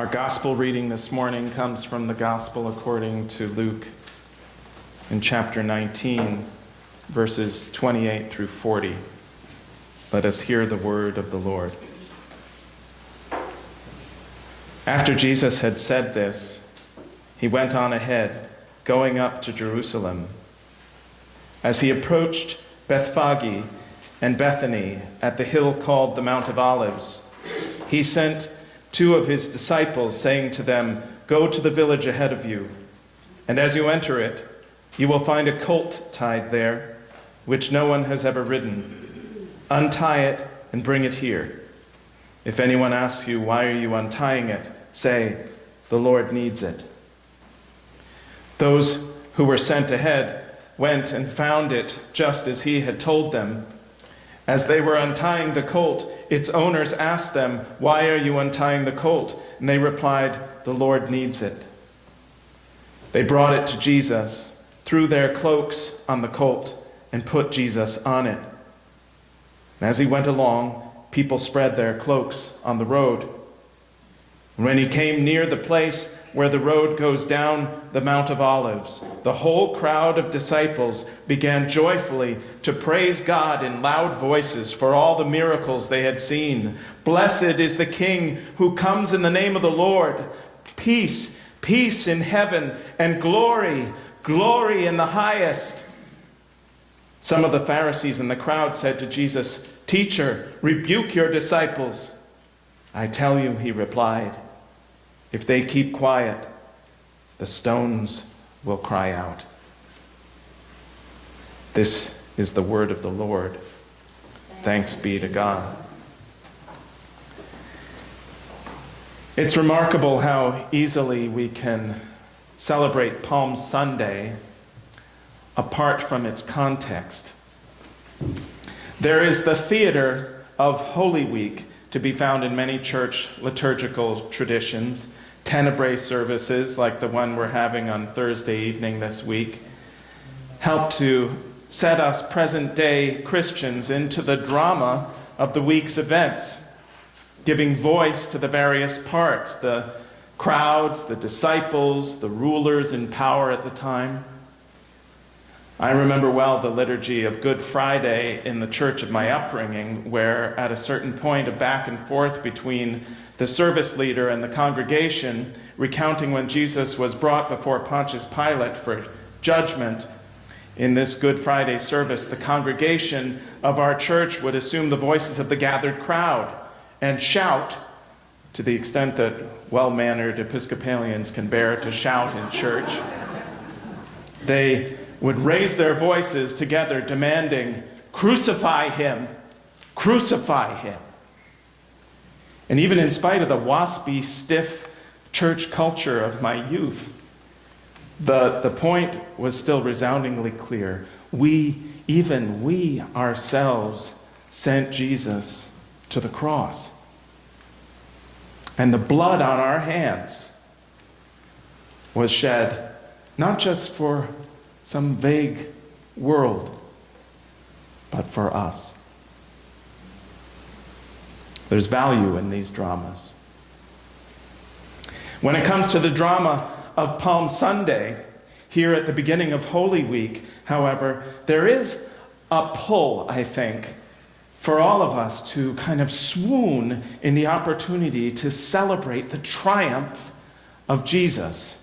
Our gospel reading this morning comes from the gospel according to Luke in chapter 19, verses 28 through 40. Let us hear the word of the Lord. After Jesus had said this, he went on ahead, going up to Jerusalem. As he approached Bethphage and Bethany at the hill called the Mount of Olives, he sent two of his disciples, saying to them, "Go to the village ahead of you, and as you enter it, you will find a colt tied there, which no one has ever ridden. Untie it and bring it here. If anyone asks you, 'Why are you untying it?' say, 'The Lord needs it.'" Those who were sent ahead went and found it just as he had told them. As they were untying the colt, its owners asked them, "Why are you untying the colt?" And they replied, "The Lord needs it." They brought it to Jesus, threw their cloaks on the colt, and put Jesus on it. And as he went along, people spread their cloaks on the road. And when he came near the place where the road goes down the Mount of Olives, the whole crowd of disciples began joyfully to praise God in loud voices for all the miracles they had seen. "Blessed is the King who comes in the name of the Lord. Peace, peace in heaven, and glory, glory in the highest." Some of the Pharisees in the crowd said to Jesus, "Teacher, rebuke your disciples." "I tell you," he replied, "if they keep quiet, the stones will cry out." This is the word of the Lord. Thanks be to God. It's remarkable how easily we can celebrate Palm Sunday apart from its context. There is the theater of Holy Week to be found in many church liturgical traditions. Tenebrae services, like the one we're having on Thursday evening this week, help to set us present-day Christians into the drama of the week's events, giving voice to the various parts, the crowds, the disciples, the rulers in power at the time. I remember well the liturgy of Good Friday in the church of my upbringing, where at a certain point a back and forth between the service leader and the congregation, recounting when Jesus was brought before Pontius Pilate for judgment. In this Good Friday service, the congregation of our church would assume the voices of the gathered crowd and shout, to the extent that well-mannered Episcopalians can bear to shout in church. They would raise their voices together, demanding, "Crucify him! Crucify him!" And even in spite of the waspy, stiff church culture of my youth, the point was still resoundingly clear. Even we ourselves sent Jesus to the cross. And the blood on our hands was shed not just for some vague world, but for us. There's value in these dramas. When it comes to the drama of Palm Sunday, here at the beginning of Holy Week, however, there is a pull, I think, for all of us to kind of swoon in the opportunity to celebrate the triumph of Jesus.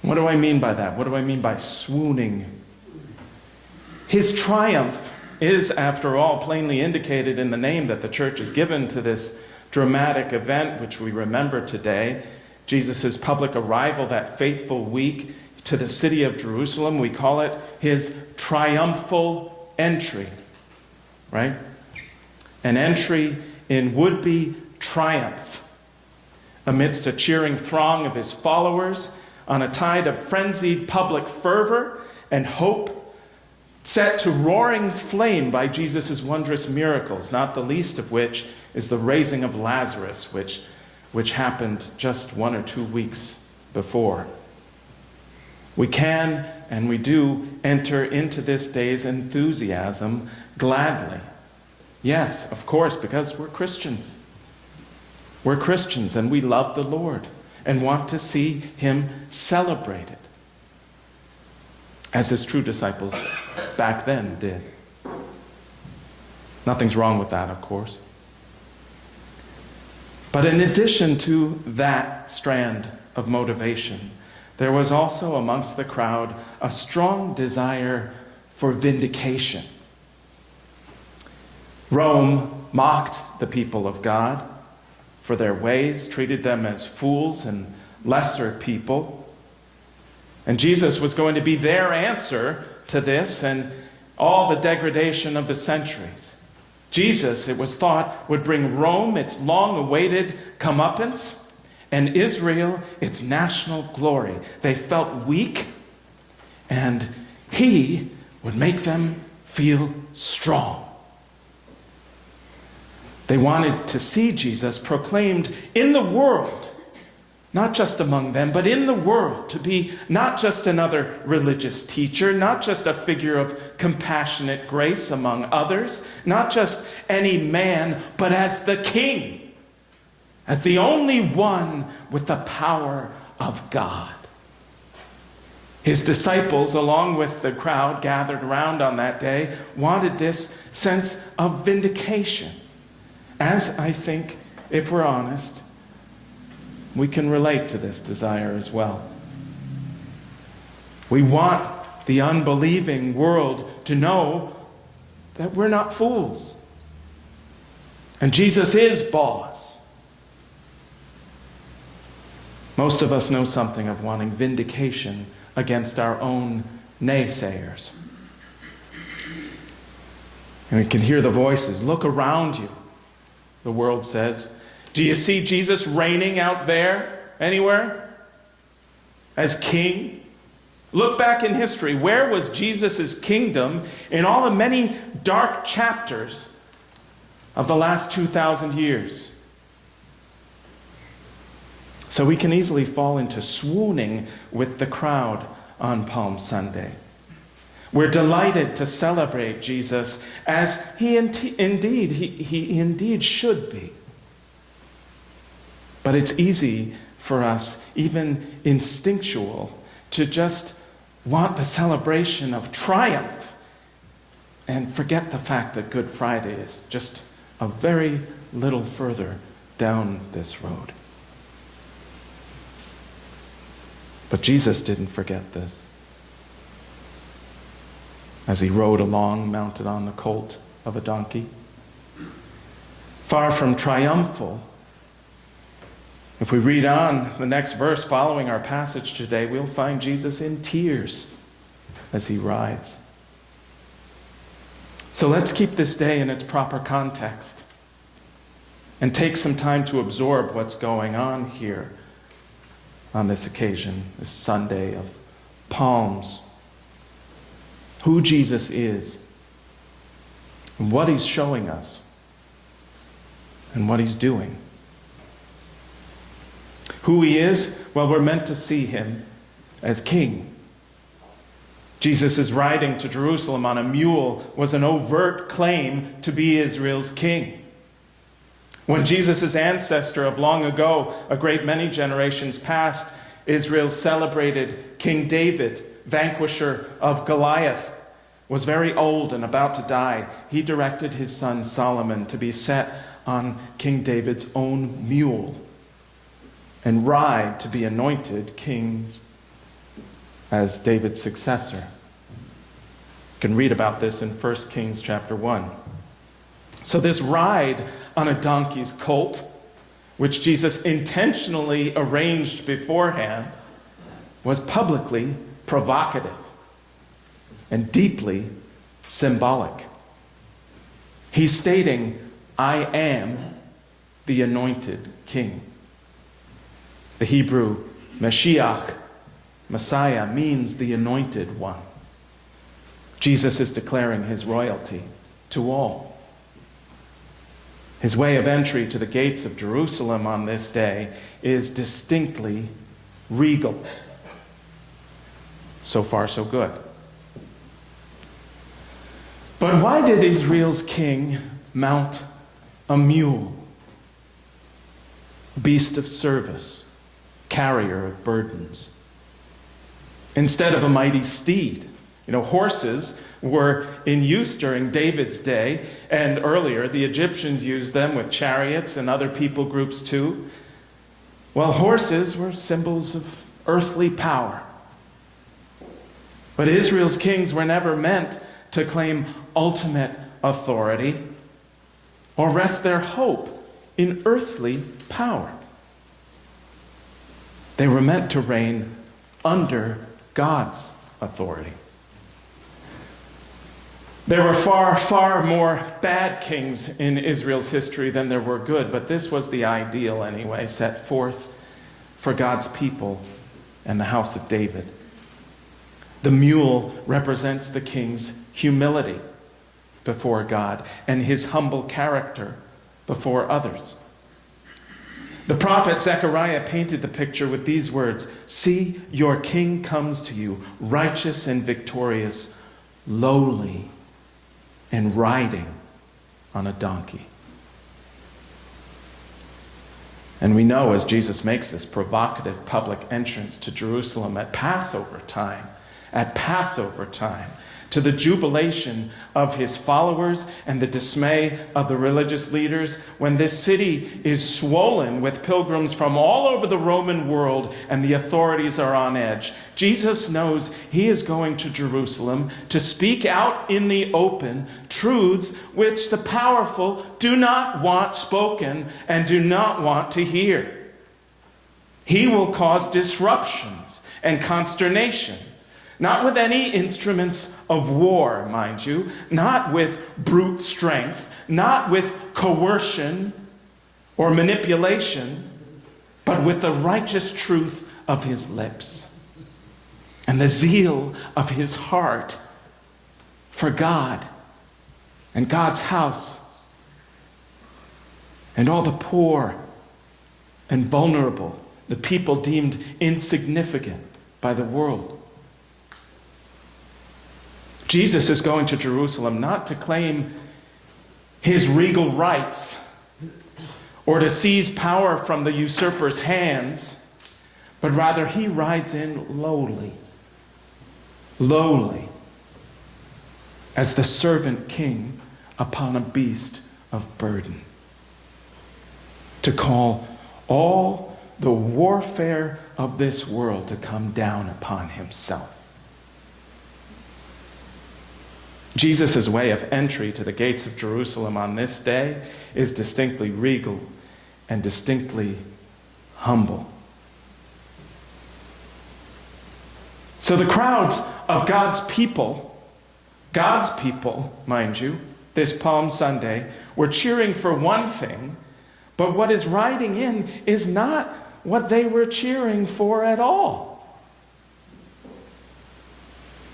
What do I mean by that? What do I mean by swooning? His triumph is, after all, plainly indicated in the name that the church has given to this dramatic event which we remember today. Jesus' public arrival that fateful week to the city of Jerusalem. We call it his triumphal entry, right? An entry in would-be triumph amidst a cheering throng of his followers on a tide of frenzied public fervor and hope, set to roaring flame by Jesus' wondrous miracles, not the least of which is the raising of Lazarus, which happened just 1 or 2 weeks before. We can and we do enter into this day's enthusiasm gladly. Yes, of course, because we're Christians. We're Christians and we love the Lord and want to see him celebrated, as his true disciples back then did. Nothing's wrong with that, of course. But in addition to that strand of motivation, there was also amongst the crowd a strong desire for vindication. Rome mocked the people of God for their ways, treated them as fools and lesser people. And Jesus was going to be their answer to this and all the degradation of the centuries. Jesus, it was thought, would bring Rome its long-awaited comeuppance and Israel its national glory. They felt weak, and he would make them feel strong. They wanted to see Jesus proclaimed in the world, not just among them, but in the world, to be not just another religious teacher, not just a figure of compassionate grace among others, not just any man, but as the King, as the only one with the power of God. His disciples, along with the crowd gathered around on that day, wanted this sense of vindication. As I think, if we're honest, we can relate to this desire as well. We want the unbelieving world to know that we're not fools. And Jesus is boss. Most of us know something of wanting vindication against our own naysayers. And we can hear the voices. Look around you, the world says. Do you see Jesus reigning out there anywhere as king? Look back in history. Where was Jesus' kingdom in all the many dark chapters of the last 2,000 years? So we can easily fall into swooning with the crowd on Palm Sunday. We're delighted to celebrate Jesus as he indeed should be. But it's easy for us, even instinctual, to just want the celebration of triumph and forget the fact that Good Friday is just a very little further down this road. But Jesus didn't forget this. As he rode along, mounted on the colt of a donkey, far from triumphal, if we read on the next verse following our passage today, we'll find Jesus in tears as he rides. So let's keep this day in its proper context and take some time to absorb what's going on here on this occasion, this Sunday of Palms. Who Jesus is, and what he's showing us, and what he's doing. Who he is? Well, we're meant to see him as king. Jesus' riding to Jerusalem on a mule was an overt claim to be Israel's king. When Jesus' ancestor of long ago, a great many generations past, Israel celebrated King David, vanquisher of Goliath, was very old and about to die. He directed his son Solomon to be set on King David's own mule and ride to be anointed king as David's successor. You can read about this in 1 Kings chapter 1. So this ride on a donkey's colt, which Jesus intentionally arranged beforehand, was publicly provocative and deeply symbolic. He's stating, I am the anointed king. The Hebrew Mashiach, Messiah, means the anointed one. Jesus is declaring his royalty to all. His way of entry to the gates of Jerusalem on this day is distinctly regal. So far, so good. But why did Israel's king mount a mule? beast of service, carrier of burdens. Instead of a mighty steed. Horses were in use during David's day, and earlier the Egyptians used them with chariots and other people groups too. Well, horses were symbols of earthly power. But Israel's kings were never meant to claim ultimate authority or rest their hope in earthly power. They were meant to reign under God's authority. There were far, far more bad kings in Israel's history than there were good, but this was the ideal anyway, set forth for God's people and the house of David. The mule represents the king's humility before God and his humble character before others. The prophet Zechariah painted the picture with these words, "See, your king comes to you, righteous and victorious, lowly, and riding on a donkey." And we know as Jesus makes this provocative public entrance to Jerusalem at Passover time, to the jubilation of his followers and the dismay of the religious leaders, when this city is swollen with pilgrims from all over the Roman world and the authorities are on edge, Jesus knows he is going to Jerusalem to speak out in the open truths which the powerful do not want spoken and do not want to hear. He will cause disruptions and consternation. Not with any instruments of war, mind you, not with brute strength, not with coercion or manipulation, but with the righteous truth of his lips and the zeal of his heart for God and God's house and all the poor and vulnerable, the people deemed insignificant by the world. Jesus is going to Jerusalem not to claim his regal rights or to seize power from the usurper's hands, but rather he rides in lowly, as the servant king upon a beast of burden, to call all the warfare of this world to come down upon himself. Jesus' way of entry to the gates of Jerusalem on this day is distinctly regal and distinctly humble. So the crowds of God's people, mind you, this Palm Sunday, were cheering for one thing, but what is riding in is not what they were cheering for at all.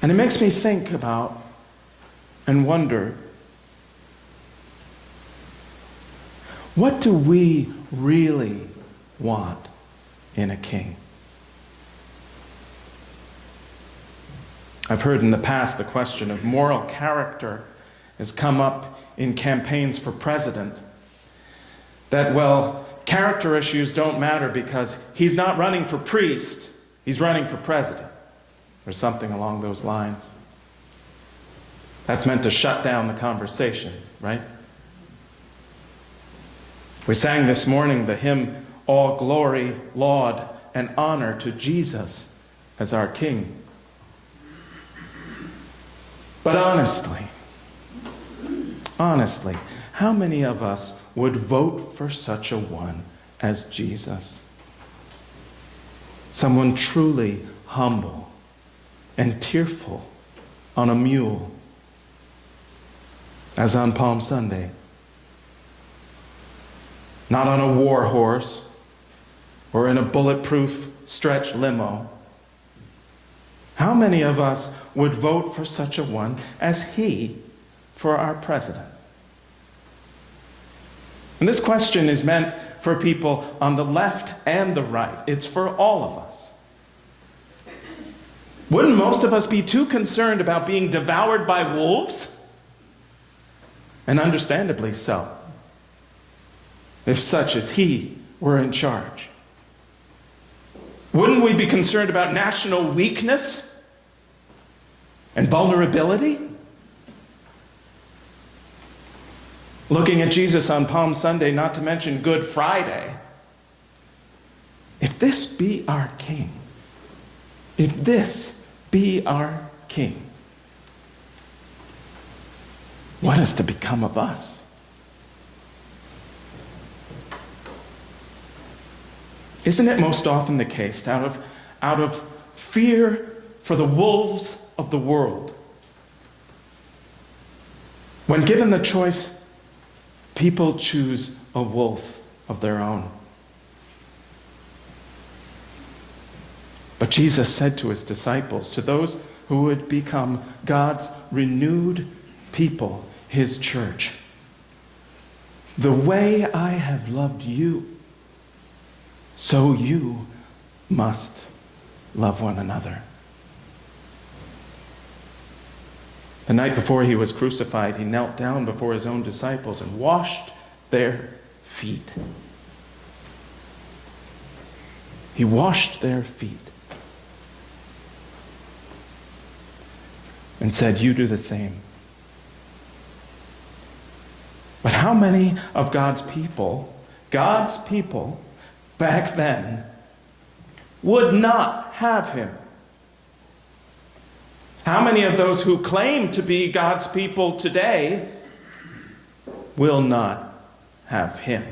And it makes me think about and wonder, what do we really want in a king? I've heard in the past the question of moral character has come up in campaigns for president. That, well, character issues don't matter because he's not running for priest, he's running for president, or something along those lines. That's meant to shut down the conversation, right? We sang this morning the hymn, "All glory, laud, and honor to Jesus as our King." But honestly, how many of us would vote for such a one as Jesus? Someone truly humble and tearful on a mule, as on Palm Sunday. Not on a war horse or in a bulletproof stretch limo. How many of us would vote for such a one as he for our president? And this question is meant for people on the left and the right. It's for all of us. Wouldn't most of us be too concerned about being devoured by wolves? And understandably so, if such is he were in charge? Wouldn't we be concerned about national weakness and vulnerability? Looking at Jesus on Palm Sunday, not to mention Good Friday, if this be our King, if this be our King, what is to become of us? Isn't it most often the case, out of fear for the wolves of the world, when given the choice, people choose a wolf of their own? But Jesus said to his disciples, to those who would become God's renewed people, his church, the way I have loved you, so you must love one another. The night before he was crucified, he knelt down before his own disciples and washed their feet. He washed their feet and said, you do the same. But how many of God's people back then would not have him? How many of those who claim to be God's people today will not have him,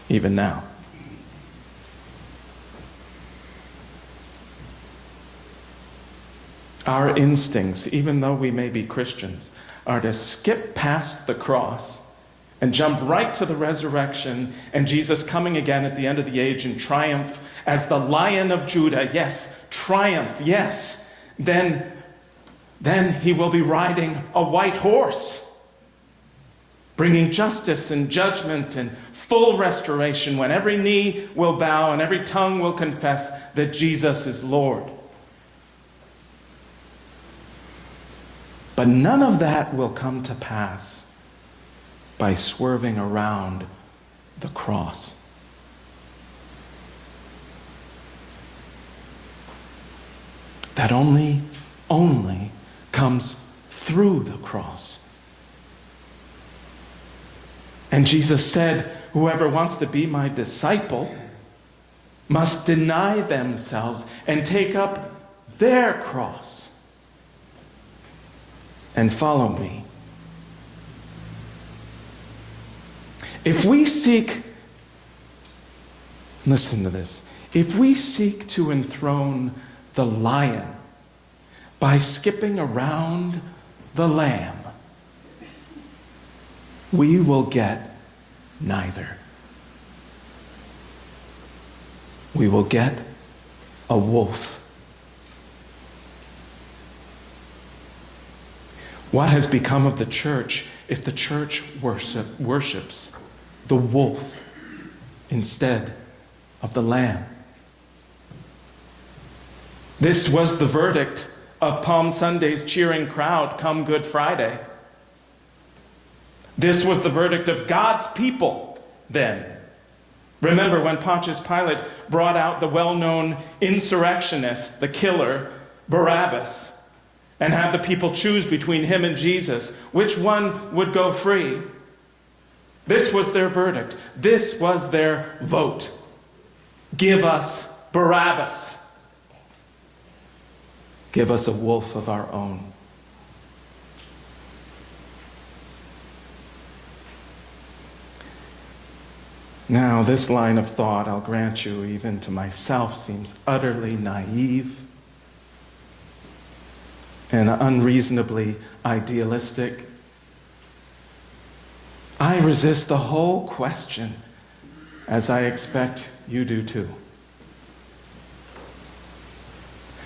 even now? Our instincts, even though we may be Christians, are to skip past the cross and jump right to the resurrection and Jesus coming again at the end of the age in triumph as the Lion of Judah. Yes, triumph, yes. Then he will be riding a white horse, bringing justice and judgment and full restoration, when every knee will bow and every tongue will confess that Jesus is Lord. But none of that will come to pass by swerving around the cross. That only comes through the cross. And Jesus said, whoever wants to be my disciple must deny themselves and take up their cross and follow me. If we seek, listen to this, if we seek to enthrone the lion by skipping around the lamb, we will get neither. We will get a wolf. What has become of the church if the church worships the wolf instead of the lamb? This was the verdict of Palm Sunday's cheering crowd come Good Friday. This was the verdict of God's people then. Remember when Pontius Pilate brought out the well-known insurrectionist, the killer, Barabbas, and had the people choose between him and Jesus, which one would go free? This was their verdict. This was their vote. Give us Barabbas. Give us a wolf of our own. Now, this line of thought, I'll grant you, even to myself, seems utterly naive and unreasonably idealistic. I resist the whole question, as I expect you do too.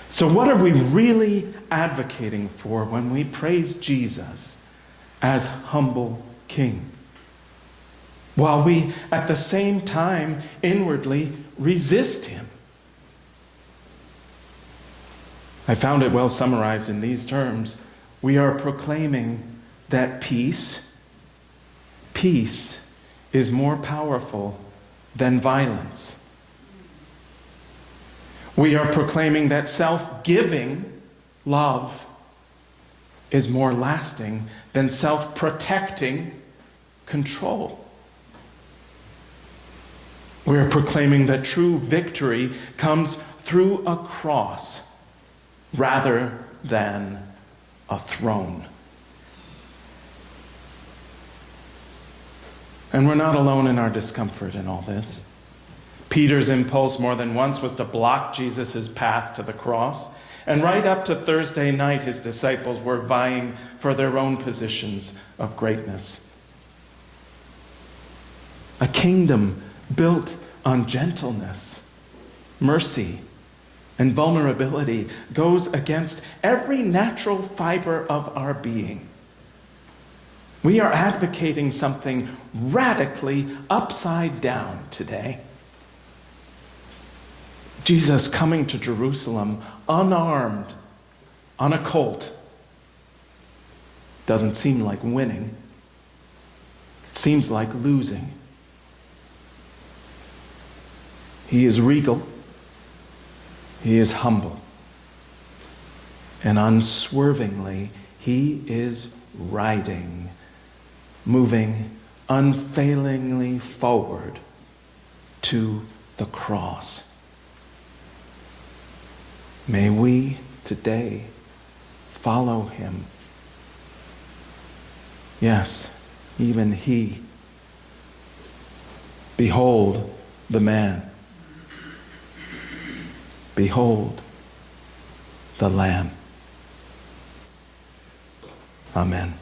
So what are we really advocating for when we praise Jesus as humble King, while we at the same time inwardly resist him? I found it well summarized in these terms. We are proclaiming that peace is more powerful than violence. We are proclaiming that self-giving love is more lasting than self-protecting control. We are proclaiming that true victory comes through a cross rather than a throne. And we're not alone in our discomfort in all this. Peter's impulse more than once was to block Jesus' path to the cross. And right up to Thursday night, his disciples were vying for their own positions of greatness. A kingdom built on gentleness, mercy, and vulnerability goes against every natural fiber of our being. We are advocating something radically upside down today. Jesus coming to Jerusalem unarmed on a colt doesn't seem like winning. It seems like losing. He is regal. He is humble. And unswervingly, he is riding, moving unfailingly forward to the cross. May we today follow him. Yes, even he. Behold the man. Behold the Lamb. Amen.